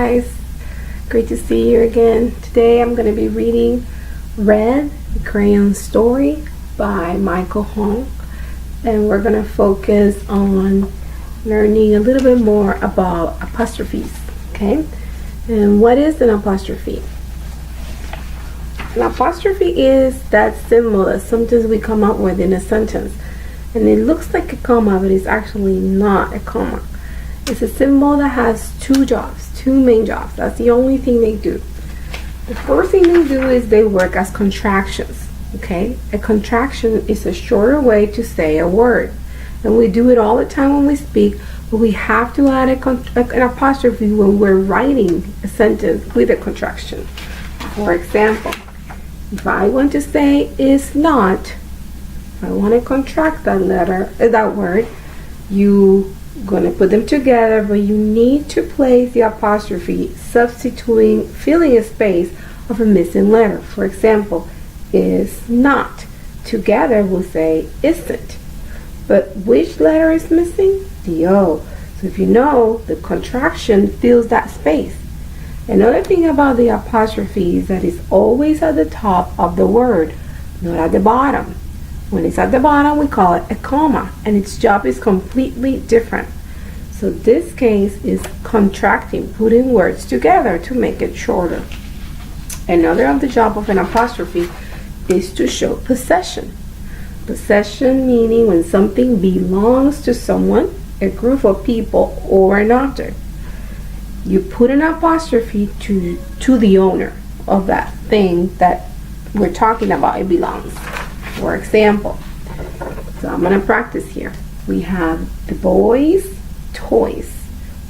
guys, great to see you again. Today I'm going to be reading Red, the Crayon Story by Michael Hong, and we're going to focus on learning a little bit more about apostrophes. Okay, and what is an apostrophe? An apostrophe is that symbol that sometimes we come up with in a sentence, and it looks like a comma, but it's actually not a comma. It's a symbol that has two main jobs. That's the only thing they do. The first thing they do is they work as contractions. Okay, a contraction is a shorter way to say a word, and we do it all the time when we speak, but we have to add an apostrophe when we're writing a sentence with a contraction. For example, if I want to say is not, if I want to contract that word, you gonna put them together, but you need to place the apostrophe, filling a space of a missing letter. For example, is not. Together we'll say isn't. But which letter is missing? The O. So if you know, the contraction fills that space. Another thing about the apostrophe is that it's always at the top of the word, not at the bottom. When it's at the bottom, we call it a comma, and its job is completely different. So this case is contracting, putting words together to make it shorter. Another of the job of an apostrophe is to show possession. Possession meaning when something belongs to someone, a group of people, or an object. You put an apostrophe to the owner of that thing that we're talking about, it belongs. For example, so I'm going to practice here. We have the boys' toys.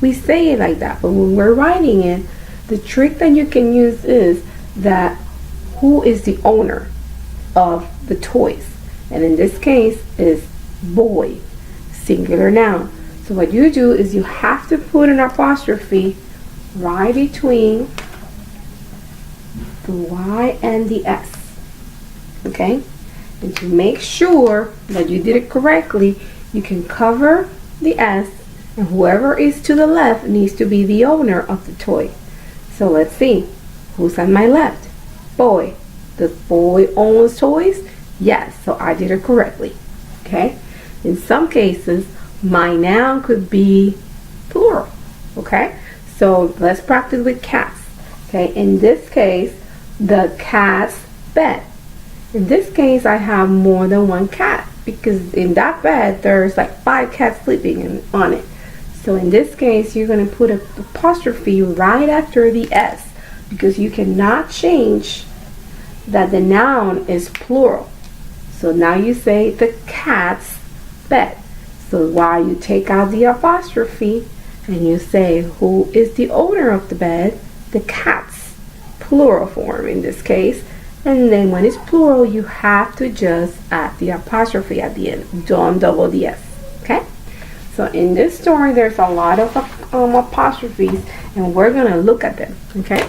We say it like that, but when we're writing it, the trick that you can use is that who is the owner of the toys? And in this case is boy, singular noun. So what you do is you have to put an apostrophe right between the Y and the S. Okay? And to make sure that you did it correctly, you can cover the S, and whoever is to the left needs to be the owner of the toy. So let's see. Who's on my left? Boy. Does boy owns toys? Yes, so I did it correctly. Okay? In some cases, my noun could be plural. Okay? So let's practice with cats. Okay? In this case, the cat's bed. In this case, I have more than one cat because in that bed there's like 5 cats sleeping on it. So in this case, you're going to put an apostrophe right after the S because you cannot change that the noun is plural. So now you say the cat's bed. So while you take out the apostrophe and you say who is the owner of the bed, the cat's plural form in this case. And then when it's plural, you have to just add the apostrophe at the end. Don't double the S. Okay? So in this story, there's a lot of apostrophes, and we're going to look at them. Okay?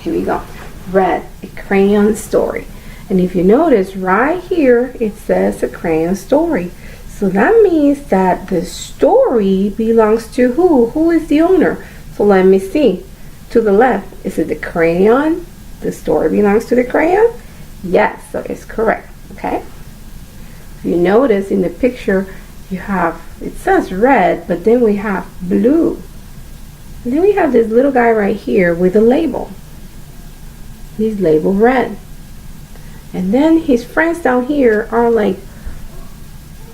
Here we go. Red, a crayon story. And if you notice right here, it says a crayon story. So that means that the story belongs to who? Who is the owner? So let me see. To the left, is it the crayon? The story belongs to the crayon? Yes, so it's correct. Okay? If you notice in the picture, you have, it says red, but then we have blue. And then we have this little guy right here with a label. He's labeled red. And then his friends down here are like,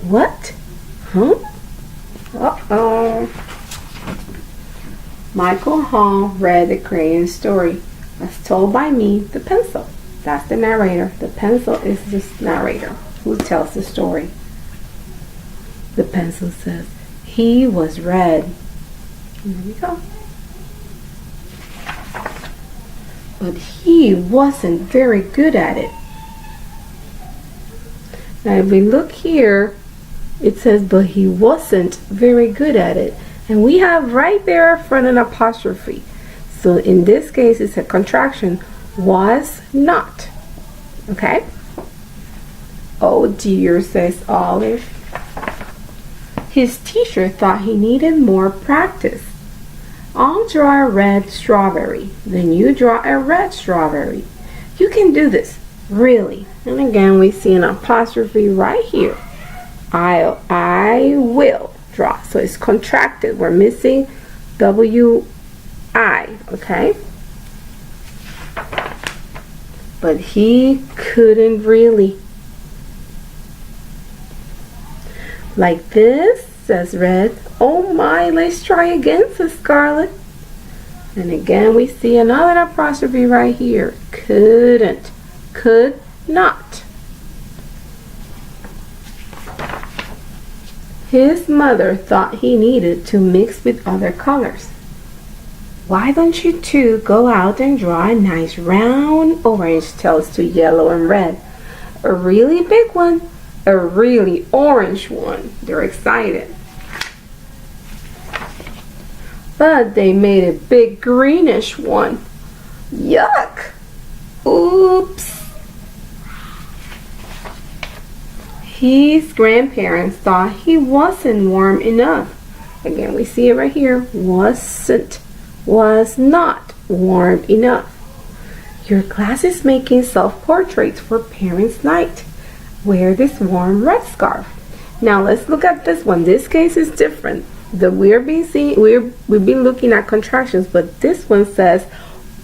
what? Huh? Uh-oh. Michael Hong read the Crayon story as told by me, the pencil. That's the narrator. The pencil is the narrator who tells the story. The pencil says, he was red. And there we go. But he wasn't very good at it. Now if we look here, it says, but he wasn't very good at it. And we have right there in front an apostrophe. So in this case, it's a contraction. Was not. Okay? Oh dear, says Olive. His teacher thought he needed more practice. I'll draw a red strawberry. Then you draw a red strawberry. You can do this, really. And again, we see an apostrophe right here. I will draw. So it's contracted. We're missing W-I, okay? But he couldn't really. Like this, says Red. Oh my, let's try again, says Scarlet. And again, we see another apostrophe right here. Couldn't. Could not. His mother thought he needed to mix with other colors. Why don't you two go out and draw a nice round orange, tells to yellow and red. A really big one, a really orange one. They're excited. But they made a big greenish one. Yuck! Oops! His grandparents thought he wasn't warm enough. Again, we see it right here. Was not warm enough. Your class is making self-portraits for Parents' Night. Wear this warm red scarf. Now let's look at this one. This case is different. We've been looking at contractions, but this one says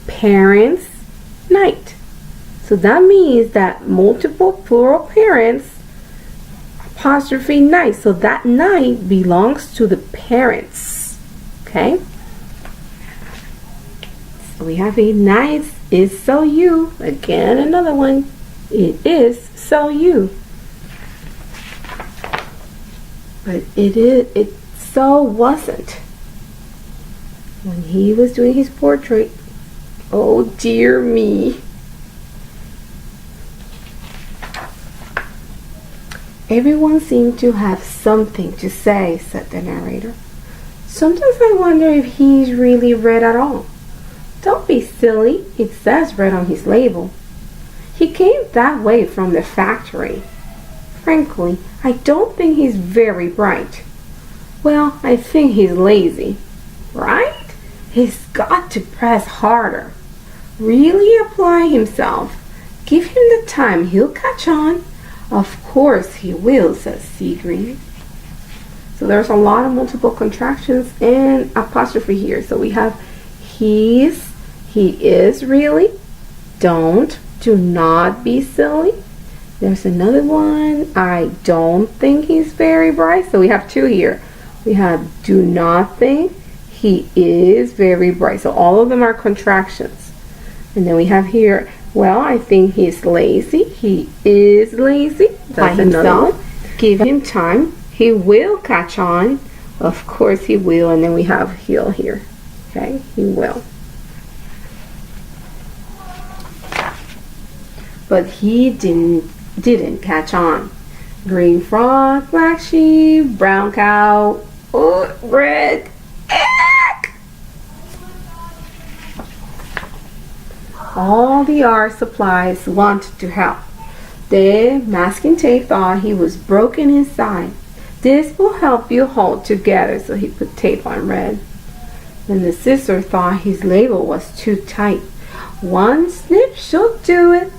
Parents' Night. So that means that multiple plural parents, apostrophe night. So that night belongs to the parents. Okay? So we have a night is so you. Again, another one. It is so you. But it so wasn't. When he was doing his portrait, oh dear me. Everyone seemed to have something to say, said the narrator. Sometimes I wonder if he's really red at all. Don't be silly, it says red on his label. He came that way from the factory. Frankly, I don't think he's very bright. Well, I think he's lazy. Right? He's got to press harder. Really apply himself. Give him the time, he'll catch on. Of course he will, says Seagreen. So there's a lot of multiple contractions and apostrophe here. So we have he is really, don't, do not be silly. There's another one, I don't think he's very bright. So we have two here. We have do not think, he is very bright. So all of them are contractions. And then we have here, well, I think he's lazy. He is lazy. That's another one. Give him time. He will catch on. Of course he will. And then we have he'll here. Okay, he will. But he didn't catch on. Green frog, black sheep, brown cow, red egg. All the art supplies wanted to help. The masking tape thought he was broken inside. This will help you hold together, so he put tape on red. Then the sister thought his label was too tight. One snip should do it.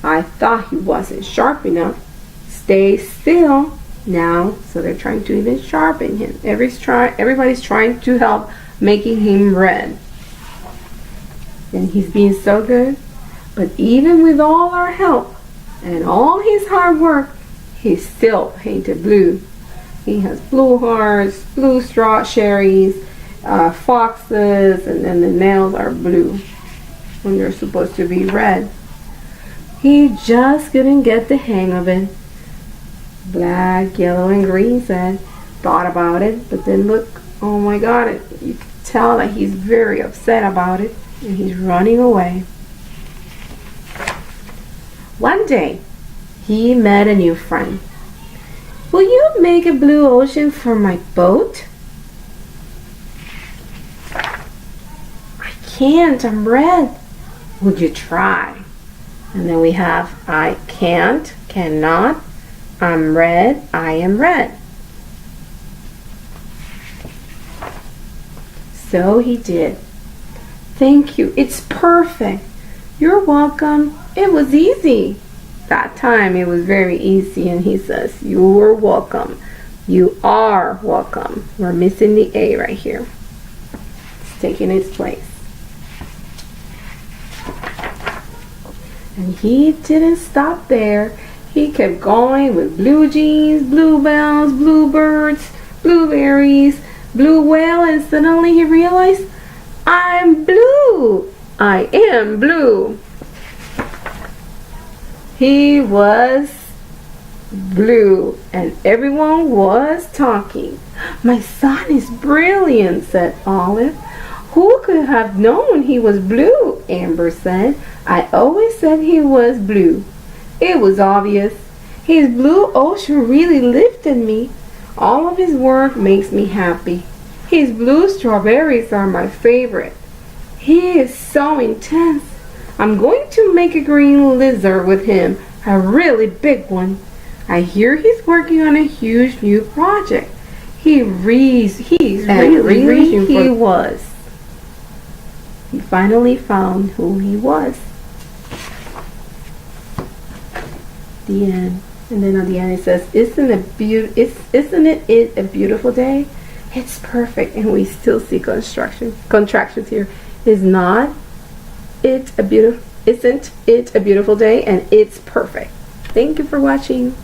I thought he wasn't sharp enough. Stay still now. So they're trying to even sharpen him. Everybody's trying to help making him red. And he's being so good. But even with all our help and all his hard work, he's still painted blue. He has blue hearts, blue strawberries, foxes, and then the nails are blue when they're supposed to be red. He just couldn't get the hang of it. Black, yellow, and green said, thought about it, but then look, oh my God, you can tell that he's very upset about it, and he's running away. One day, he met a new friend. Will you make a blue ocean for my boat? I can't, I'm red. Would you try? And then we have I can't, cannot, I'm red, I am red. so he did. Thank you. It's perfect. You're welcome. It was easy. That time it was very easy, and he says, you're welcome. You are welcome. We're missing the A right here. It's taking its place. And he didn't stop there. He kept going with blue jeans, bluebells, bluebirds, blueberries, blue whale, and suddenly he realized, I'm blue. I am blue. He was blue, and everyone was talking. My son is brilliant, said Olive. Who could have known he was blue? Amber said. I always said he was blue. It was obvious. His blue ocean really lifted me. All of his work makes me happy. His blue strawberries are my favorite. He is so intense. I'm going to make a green lizard with him, a really big one. I hear he's working on a huge new project. He was. He finally found who he was. The end. And then on the end it says, isn't it a beautiful day? It's perfect. And we still see contractions here. Isn't it a beautiful day? And it's perfect. Thank you for watching.